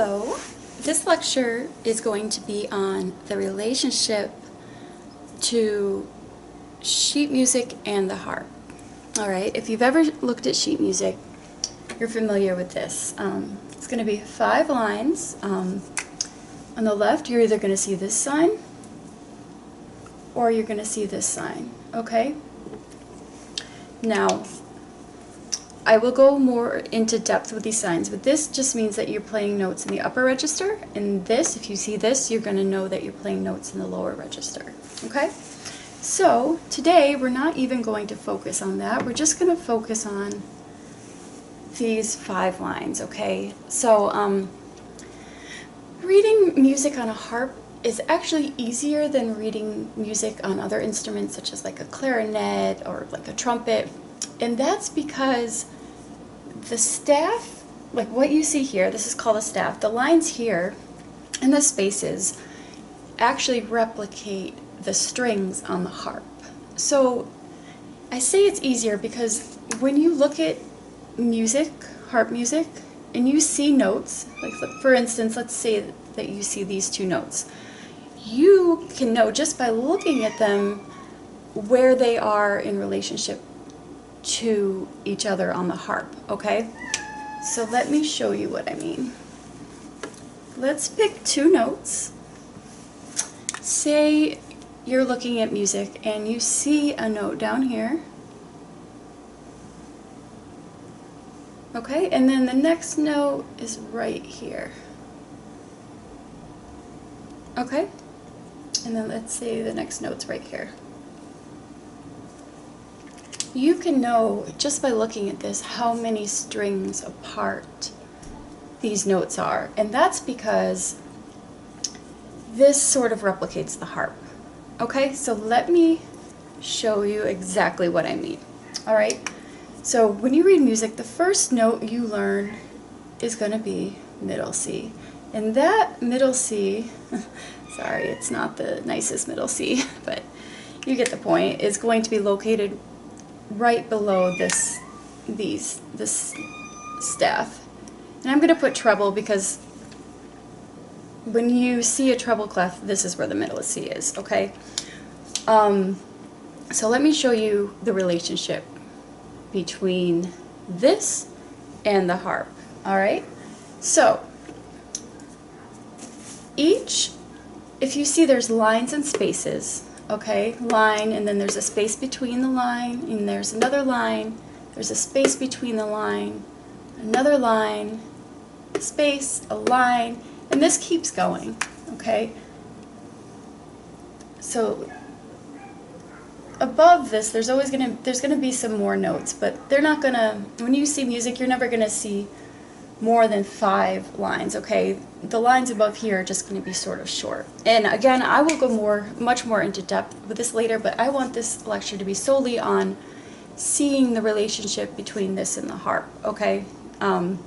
Hello, this lecture is going to be on the relationship to sheet music and the harp. Alright, if you've ever looked at sheet music, you're familiar with this. It's going to be 5 lines. On the left, you're either going to see this sign or you're going to see this sign. Okay? Now, I will go more into depth with these signs, but this just means that you're playing notes in the upper register, and this, if you see this, you're going to know that you're playing notes in the lower register. Okay? So, today we're not even going to focus on that. We're just going to focus on these 5 lines, okay? So, reading music on a harp is actually easier than reading music on other instruments such as like a clarinet or like a trumpet. And that's because the staff, like what you see here, this is called a staff, the lines here and the spaces actually replicate the strings on the harp. So I say it's easier because when you look at music, harp music, and you see notes, like for instance, let's say that you see these 2 notes, you can know just by looking at them where they are in relationship to each other on the harp, okay? So let me show you what I mean. Let's pick 2 notes. Say you're looking at music and you see a note down here, okay? And then the next note is right here, okay? And then let's say the next note's right here. You can know just by looking at this how many strings apart these notes are, and that's because this sort of replicates the harp. Okay, so let me show you exactly what I mean. Alright, so when you read music, the first note you learn is going to be middle C, and that middle C, sorry, it's not the nicest middle C, but you get the point, is going to be located right below this staff. And I'm going to put treble because when you see a treble clef, this is where the middle of C is, okay? So let me show you the relationship between this and the harp, alright? So, if you see there's lines and spaces, okay, line, and then there's a space between the line, and there's another line, there's a space between the line, another line, space, a line, and this keeps going, okay? So above this, there's gonna be some more notes, but they're not gonna, when you see music, you're never gonna see more than 5 lines, okay? The lines above here are just going to be sort of short. And again, I will go much more into depth with this later, but I want this lecture to be solely on seeing the relationship between this and the harp, okay? To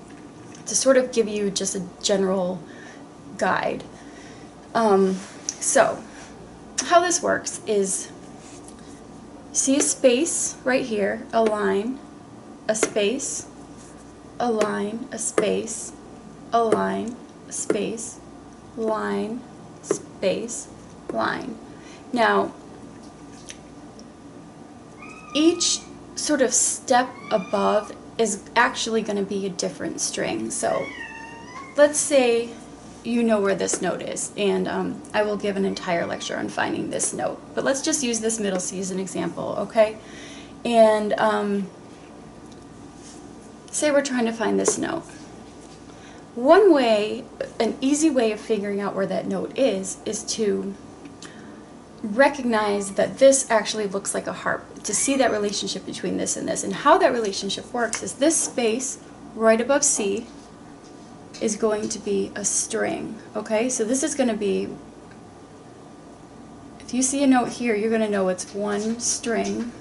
sort of give you just a general guide. So, how this works is, see a space right here, a line, a space, a line, a space, a line, a space, line, space, line. Now, each sort of step above is actually going to be a different string. So, let's say you know where this note is, and I will give an entire lecture on finding this note. But let's just use this middle C as an example, okay? And say we're trying to find this note. One way, an easy way of figuring out where that note is to recognize that this actually looks like a harp, to see that relationship between this and this. And how that relationship works is this space right above C is going to be a string, okay? So this is going to be, if you see a note here, you're going to know it's 1 string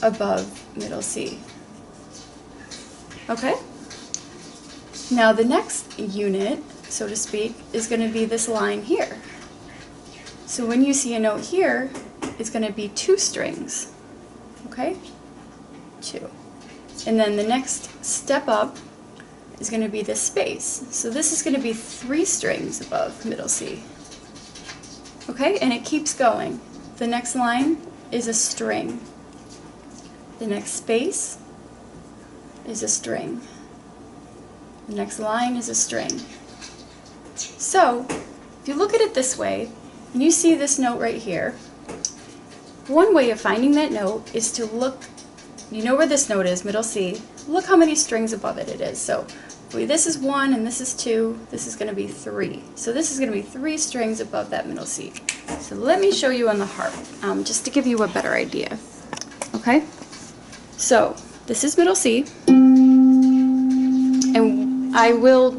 above middle C. Okay? Now the next unit, so to speak, is going to be this line here. So when you see a note here, it's going to be 2 strings. Okay? 2. And then the next step up is going to be this space. So this is going to be 3 strings above middle C. Okay, and it keeps going. The next line is a string. The next space is a string. The next line is a string. So, if you look at it this way, and you see this note right here, one way of finding that note is to look, you know where this note is, middle C, look how many strings above it is. So, if this is 1 and this is 2, this is going to be 3. So this is going to be 3 strings above that middle C. So let me show you on the harp, just to give you a better idea. Okay? So, this is middle C, and I will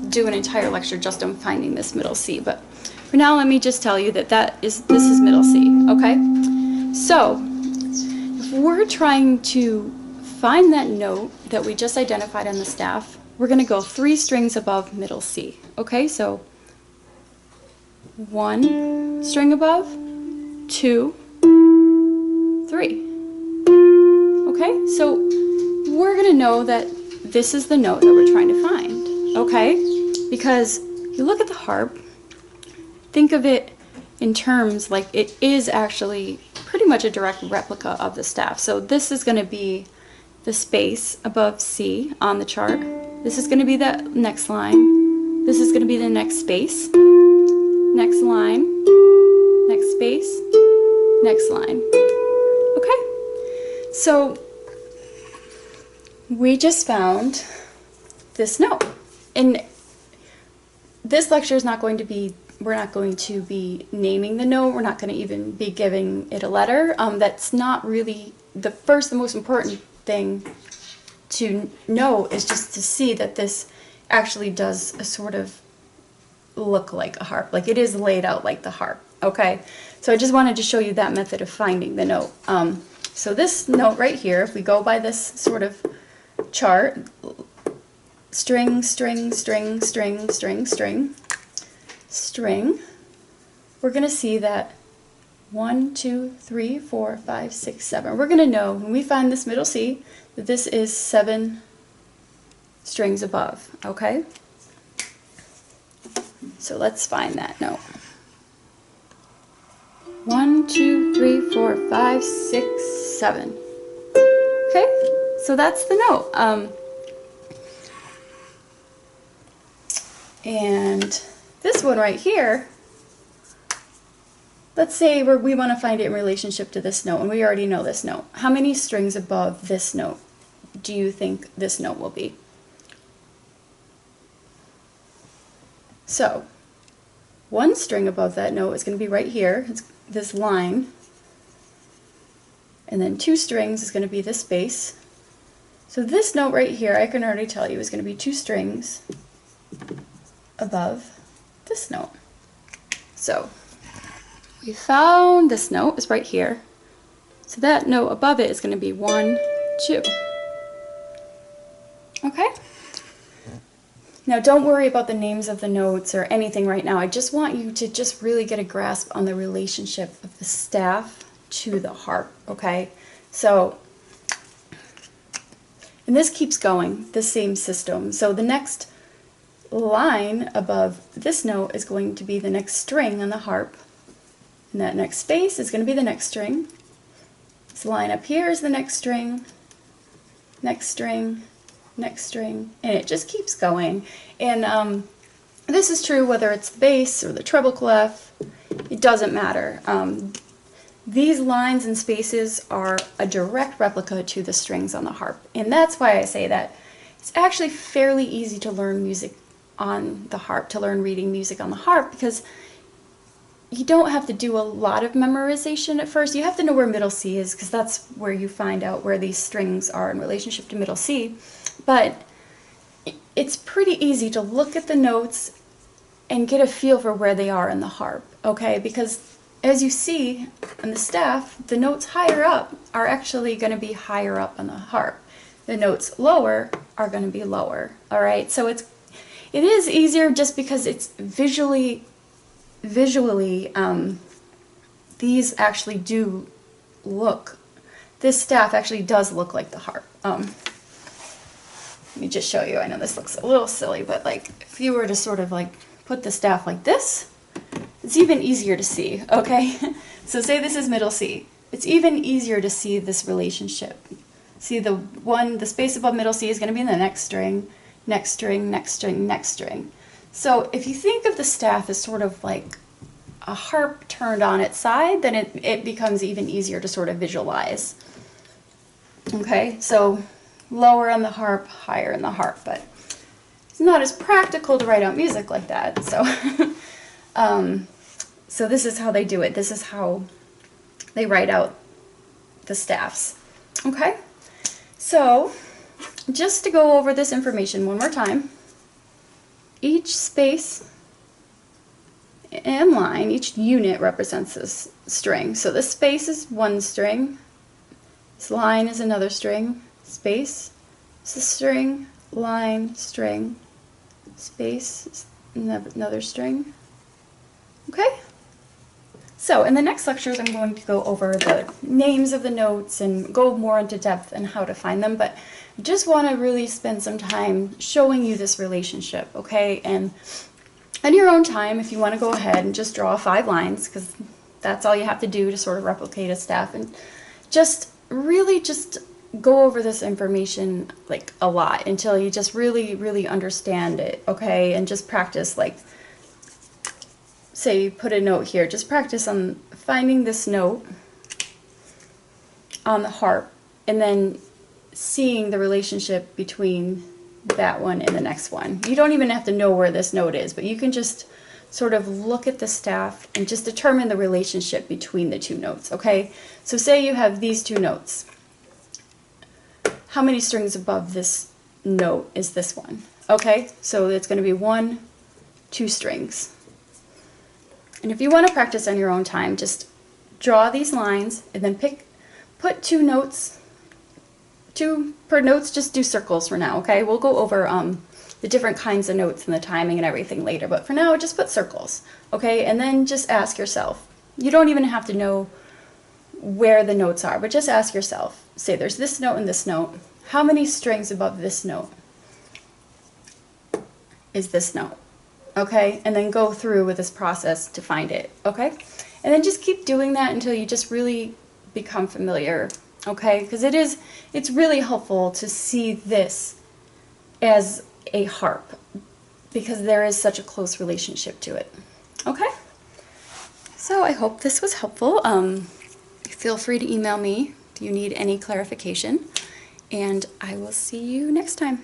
do an entire lecture just on finding this middle C, but for now let me just tell you that this is middle C, okay? So, if we're trying to find that note that we just identified on the staff, we're going to go 3 strings above middle C, okay? So, 1 string above, 2, 3. Okay, so we're going to know that this is the note that we're trying to find, okay? Because if you look at the harp, think of it in terms like it is actually pretty much a direct replica of the staff. So this is going to be the space above C on the chart. This is going to be the next line. This is going to be the next space. Next line. Next space. Next line. Okay? So we just found this note. And this lecture is not going to be, we're not going to be naming the note. We're not going to even be giving it a letter. That's not really the most important thing to know, is just to see that this actually does a sort of look like a harp. Like it is laid out like the harp. Okay? So I just wanted to show you that method of finding the note. So this note right here, if we go by this sort of chart, string, string, string, string, string, string, string, we're going to see that 1, 2, 3, 4, 5, 6, 7. We're going to know when we find this middle C that this is 7 strings above, okay? So let's find that note. 1, 2, 3, 4, 5, 6, 7. Okay, so that's the note. And this one right here, let's say we want to find it in relationship to this note, and we already know this note. How many strings above this note do you think this note will be? So, 1 string above that note is going to be right here. It's this line. And then 2 strings is going to be this space. So this note right here, I can already tell you, is going to be 2 strings above this note. So we found this note is right here. So that note above it is going to be 1, 2. Okay? Now don't worry about the names of the notes or anything right now. I just want you to just really get a grasp on the relationship of the staff to the harp, okay? So, and this keeps going, the same system. So the next line above this note is going to be the next string on the harp. And that next space is going to be the next string. This line up here is the next string, next string, next string, and it just keeps going. And this is true whether it's the bass or the treble clef. It doesn't matter. These lines and spaces are a direct replica to the strings on the harp. And that's why I say that it's actually fairly easy to learn music on the harp, to learn reading music on the harp, because you don't have to do a lot of memorization at first. You have to know where middle C is, because that's where you find out where these strings are in relationship to middle C. But it's pretty easy to look at the notes and get a feel for where they are in the harp, okay? Because as you see on the staff, the notes higher up are actually going to be higher up on the harp. The notes lower are going to be lower, all right? So it is easier just because it's visually, these actually do look, this staff actually does look like the harp. Let me just show you. I know this looks a little silly, but like if you were to sort of like put the staff like this, it's even easier to see, okay? So say this is middle C. It's even easier to see this relationship. See the space above middle C is going to be in the next string, next string, next string, next string. So if you think of the staff as sort of like a harp turned on its side, then it becomes even easier to sort of visualize. Okay, so lower on the harp, higher in the harp, but it's not as practical to write out music like that. So, so this is how they do it. This is how they write out the staffs. Okay, so just to go over this information one more time, each space and line, each unit represents this string. So this space is one string, this line is another string, space is a string, line, string, space is another string. Okay? So in the next lectures I'm going to go over the names of the notes and go more into depth and how to find them, but I just want to really spend some time showing you this relationship, okay? And in your own time, if you want to go ahead and just draw 5 lines, because that's all you have to do to sort of replicate a staff, and just really just go over this information like a lot until you just really understand it, okay? And just practice, like, say you put a note here, just practice on finding this note on the harp and then seeing the relationship between that one and the next one. You don't even have to know where this note is, but you can just sort of look at the staff and just determine the relationship between the two notes, okay? So say you have these two notes. How many strings above this note is this one? Okay, so it's going to be 1, 2 strings. And if you want to practice on your own time, just draw these lines and then put 2 notes, 2 per notes, just do circles for now, okay? We'll go over the different kinds of notes and the timing and everything later, but for now just put circles, okay? And then just ask yourself, you don't even have to know where the notes are, but just ask yourself, say there's this note and this note, how many strings above this note is this note? Okay, and then go through with this process to find it, okay? And then just keep doing that until you just really become familiar, okay? Because it's really helpful to see this as a harp because there is such a close relationship to it, okay? So I hope this was helpful. Feel free to email me if you need any clarification, and I will see you next time.